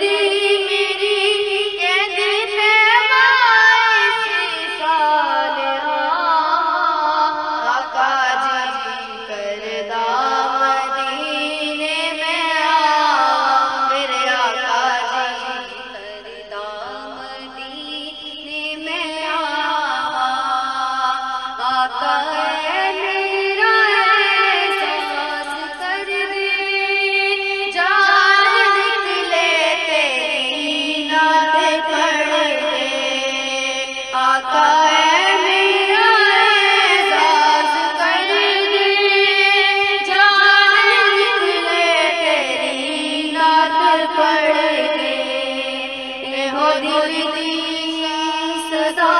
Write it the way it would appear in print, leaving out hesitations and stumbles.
दी मेरी कैद फरमाइश सालिहा आका जी करदा मदीने में आ मेरे आका जी करदा मदीने में आ आका मेरा एहसास कर दे जान निकले तेरी नात पढ़ दे आका मेरा एहसास कर दे जान निकले तेरी नात पढ़ दे हो दिल दी सदा